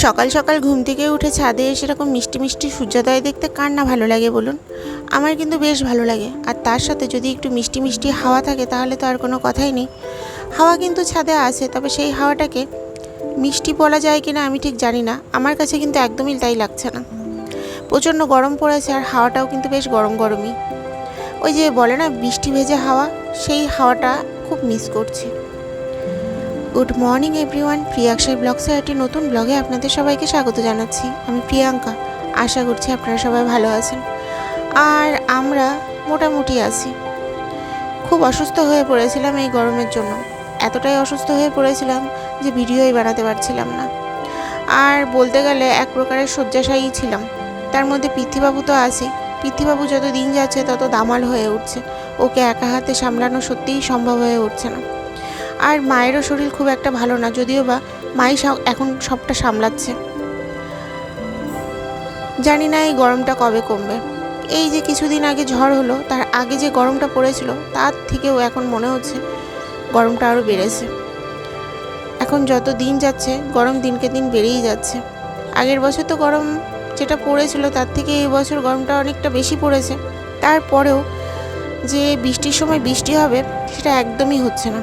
সকাল সকাল ঘুম থেকে উঠে ছাদে সেরকম মিষ্টি মিষ্টি সূর্যোদয় দেখতে কার না ভালো লাগে বলুন। আমার কিন্তু বেশ ভালো লাগে। আর তার সাথে যদি একটু মিষ্টি মিষ্টি হাওয়া থাকে তাহলে তো আর কোনো কথাই নেই। হাওয়া কিন্তু ছাদে আসে, তবে সেই হাওয়াটাকে মিষ্টি বলা যায় কিনা আমি ঠিক জানি না। আমার কাছে কিন্তু একদমই তাই লাগছে না। প্রচণ্ড গরম পড়েছে আর হাওয়াটাও কিন্তু বেশ গরম গরমই। ওই যে বলে না বৃষ্টি ভেজে হাওয়া, সেই হাওয়াটা খুব মিস করছি। গুড মর্নিং এভরিওয়ান, প্রিয়াক্ষার ব্লগসের একটি নতুন ব্লগে আপনাদের সবাইকে স্বাগত জানাচ্ছি। আমি প্রিয়াঙ্কা। আশা করছি আপনারা সবাই ভালো আছেন। আর আমরা মোটামুটি আছি। খুব অসুস্থ হয়ে পড়েছিলাম এই গরমের জন্য। এতটাই অসুস্থ হয়ে পড়েছিলাম যে ভিডিওই বানাতে পারছিলাম না। আর বলতে গেলে এক প্রকারের শয্যাশায়ী ছিলাম। তার মধ্যে পৃথ্বীবাবু তো আছে। পৃথ্বীবাবু যত দিন যাচ্ছে তত দামাল হয়ে উঠছে। ওকে একা হাতে সামলানো সত্যিই সম্ভব হয়ে উঠছে না। আর মায়েরও শরীর খুব একটা ভালো না, যদিও বা মাই এখন সবটা সামলাচ্ছে। জানি না এই গরমটা কবে কমবে। এই যে কিছুদিন আগে ঝড় হলো, তার আগে যে গরমটা পড়েছিল তার থেকেও এখন মনে হচ্ছে গরমটা আরও বেড়েছে। এখন যত দিন যাচ্ছে গরম দিনকে দিন বেড়েই যাচ্ছে। আগের বছর তো গরম যেটা পড়েছিল তার থেকে এই বছর গরমটা অনেকটা বেশি পড়েছে। তারপরেও যে বৃষ্টির সময় বৃষ্টি হবে সেটা একদমই হচ্ছে না।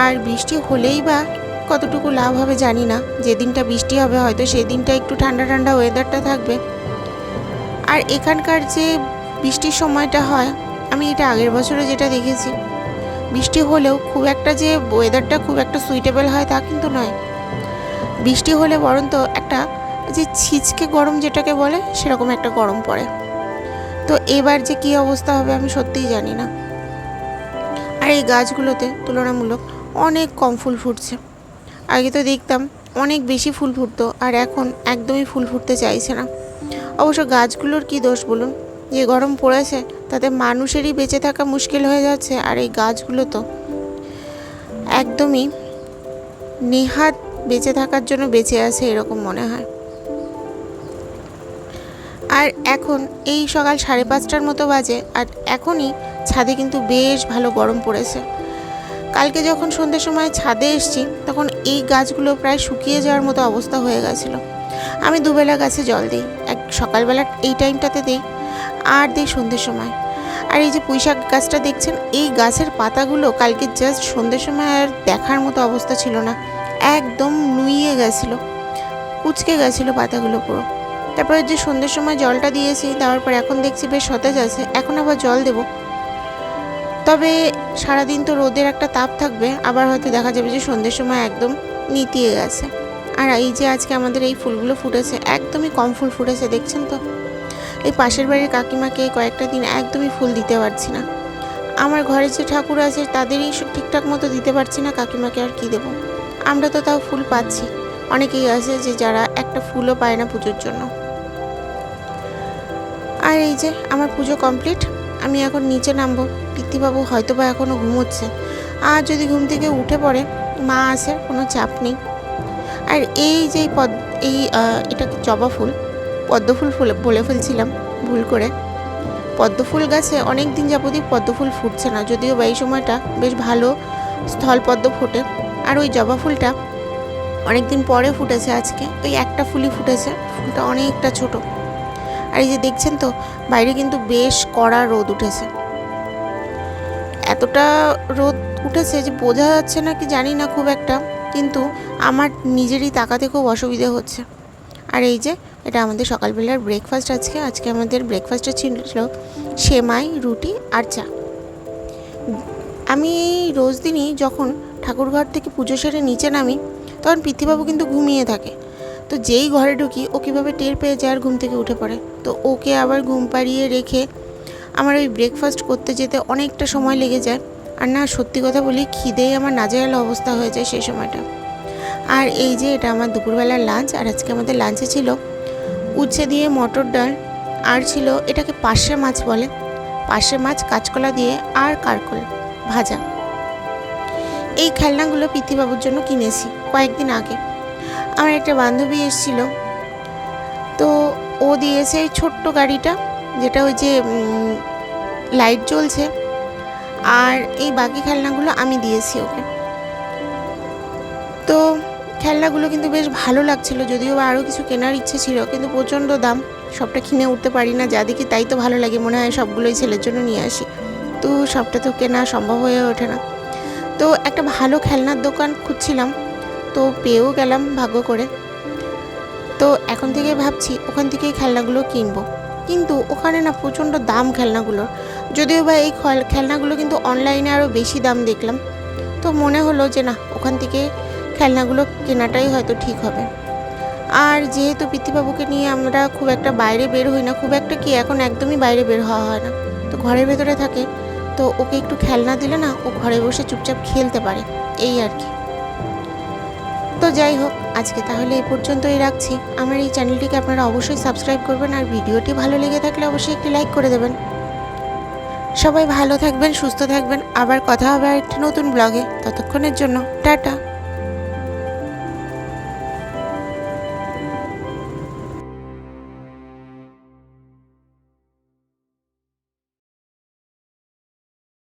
আর বৃষ্টি হলেই বা কতটুকু লাভ হবে জানি না। যেদিনটা বৃষ্টি হবে হয়তো সেই দিনটা একটু ঠান্ডা ঠান্ডা ওয়েদারটা থাকবে। আর এখানকার যে বৃষ্টির সময়টা হয়, আমি এটা আগের বছরে যেটা দেখেছি, বৃষ্টি হলেও খুব একটা যে ওয়েদারটা খুব একটা সুইটেবল হয় তা কিন্তু নয়। বৃষ্টি হলে বরঞ্চ একটা যে ছিচকে গরম যেটাকে বলে সেরকম একটা গরম পড়ে। তো এবার যে কী অবস্থা হবে আমি সত্যিই জানি না। আর এই গাছগুলোতে তুলনামূলক অনেক কম ফুল ফুটছে। আগে তো দেখতাম অনেক বেশি ফুল ফুটতো, আর এখন একদমই ফুল ফুটতে চাইছে না। অবশ্য গাছগুলোর কি দোষ বলুন? যে গরম পড়েছে তাতে মানুষেরই বেঁচে থাকা মুশকিল হয়ে যাচ্ছে, আর এই গাছগুলো তো একদমই নেহাত বেঁচে থাকার জন্য বেঁচে আছে এরকম মনে হয়। আর এখন এই সকাল 5:30টার মতো বাজে, আর এখনই ছাদে কিন্তু বেশ ভালো গরম পড়েছে। কালকে যখন সন্ধ্যের সময় ছাদে এসেছি তখন এই গাছগুলো প্রায় শুকিয়ে যাওয়ার মতো অবস্থা হয়ে গেছিলো। আমি দুবেলা গাছে জল দিই, এক সকালবেলা এই টাইমটাতে দিই, আর দিই সন্ধ্যের সময়। আর এই যে পুঁইশাক গাছটা দেখছেন, এই গাছের পাতাগুলো কালকে জাস্ট সন্ধ্যের সময় আর দেখার মতো অবস্থা ছিল না। একদম নুইয়ে গেছিলো, কুচকে গেছিলো পাতাগুলো পুরো। তারপরে যে সন্ধ্যের সময় জলটা দিয়েছি, দেওয়ার পর এখন দেখছি বেশ সতেজ আছে। এখন আবার জল দেবো। তবে সারাদিন তো রোদের একটা তাপ থাকবে, আবার হয়তো দেখা যাবে যে সন্ধ্যের সময় একদম নিতিয়ে গেছে। আর এই যে আজকে আমাদের এই ফুলগুলো ফুটেছে, একদমই কম ফুল ফুটেছে, দেখছেন তো। এই পাশের বাড়ির কাকিমাকে কয়েকটা দিন একদমই ফুল দিতে পারছি না। আমার ঘরে যে ঠাকুর আছে তাদেরই ঠিকঠাক মতো দিতে পারছি না, কাকিমাকে আর কি দেবো। আমরা তো তাও ফুল পাচ্ছি। অনেকেই আছে যে যারা একটা ফুলও পায় না পুজোর জন্য। আর এই যে আমার পুজো কমপ্লিট। আমি এখন নিচে নামবো। পৃথ্বীবাবু হয়তো বা এখনও ঘুমোচ্ছে। আর যদি ঘুম থেকে উঠে পড়ে, মা আছে, কোনো চাপ নেই। আর এই যে এটা জবা ফুল, পদ্ম ফুল বলে ফেলছিলাম ভুল করে। পদ্ম ফুল গাছে অনেক দিন যাবতই পদ্ম ফুল ফুটছে না, যদিও বা এই সময়টা বেশ ভালো স্থল পদ্ম ফোটে। আর ওই জবা ফুলটা অনেক দিন পরে ফুটেছে। আজকে ওই একটা ফুলই ফুটেছে, ফুলটা অনেকটা ছোট। আর এই যে দেখছেন তো বাইরে কিন্তু বেশ কড়া রোদ উঠেছে। এতটা রোদ উঠেছে যে বোঝা যাচ্ছে না কি জানি না খুব একটা, কিন্তু আমার নিজেরই তাকাতে খুব অসুবিধে হচ্ছে। আর এই যে এটা আমাদের সকালবেলার ব্রেকফাস্ট। আজকে আমাদের ব্রেকফাস্টে ছিল সেমাই, রুটি আর চা। আমি রোজ দিনই যখন ঠাকুরঘর থেকে পুজো সেরে নিচে নামি তখন পৃথ্বীবাবু কিন্তু ঘুমিয়ে থাকে। তো যেই ঘরে ঢুকি ও কীভাবে টের পেয়ে যায় আর ঘুম থেকে উঠে পড়ে। তো ওকে আবার ঘুম পাড়িয়ে রেখে আমার ওই ব্রেকফাস্ট করতে যেতে অনেকটা সময় লেগে যায়। আর না, সত্যি কথা বলি, খিদেই আমার নাজেহাল অবস্থা হয়ে যায় সেই সময়টা। আর এই যে এটা আমার দুপুরবেলার লাঞ্চ। আর আজকে আমাদের লাঞ্চে ছিল উচ্ছে দিয়ে মটর ডাল, আর ছিল এটাকে পার্শে মাছ বলে, পার্শে মাছ কাঁচকলা দিয়ে, আর কারকল ভাজা। এই খেলনাগুলো পৃথ্বীবাবুর জন্য কিনেছি কয়েকদিন আগে। আমার একটা বান্ধবী এসেছিল, তো ও দিয়েছে এই ছোট্ট গাড়িটা, যেটা ওই যে লাইট জ্বলছে। আর এই বাকি খেলনাগুলো আমি দিয়েছি ওকে। তো খেলনাগুলো কিন্তু বেশ ভালো লাগছিল, যদিও আরও কিছু কেনার ইচ্ছে ছিল, কিন্তু প্রচণ্ড দাম, সবটা কিনে উঠতে পারি না। যা দেখি তাই তো ভালো লাগে, মনে হয় সবগুলোই ছেলের জন্য নিয়ে আসি, তো সবটা তো কেনা সম্ভব হয়ে ওঠে না। তো একটা ভালো খেলনার দোকান খুঁজছিলাম, তো পেয়েও গেলাম ভাগ্য করে। তো এখন থেকে ভাবছি ওখান থেকেই খেলনাগুলো কিনবো, কিন্তু ওখানে না প্রচণ্ড দাম খেলনাগুলোর। যদিও বা এই খেলনাগুলো কিন্তু অনলাইনে আরও বেশি দাম দেখলাম, তো মনে হলো যে না, ওখান থেকে খেলনাগুলো কেনাটাই হয়তো ঠিক হবে। আর যেহেতু পিতৃবাবুকে নিয়ে আমরা খুব একটা বাইরে বের হই না, খুব একটা কি, এখন একদমই বাইরে বের হওয়া হয় না, তো ঘরের ভেতরে থাকে, তো ওকে একটু খেলনা দিলে না ও ঘরে বসে চুপচাপ খেলতে পারে, এই আর কি। তো যাই হোক, আজকে তাহলে এই পর্যন্তই রাখছি। আমার এই চ্যানেলটিকে আপনারা অবশ্যই সাবস্ক্রাইব করবেন, আর ভিডিওটি ভালো লেগে থাকলে অবশ্যই একটি লাইক করে দেবেন। সবাই ভালো থাকবেন, সুস্থ থাকবেন, আবার কথা হবে আর একটি নতুন ব্লগে। ততক্ষণের জন্য টাটা।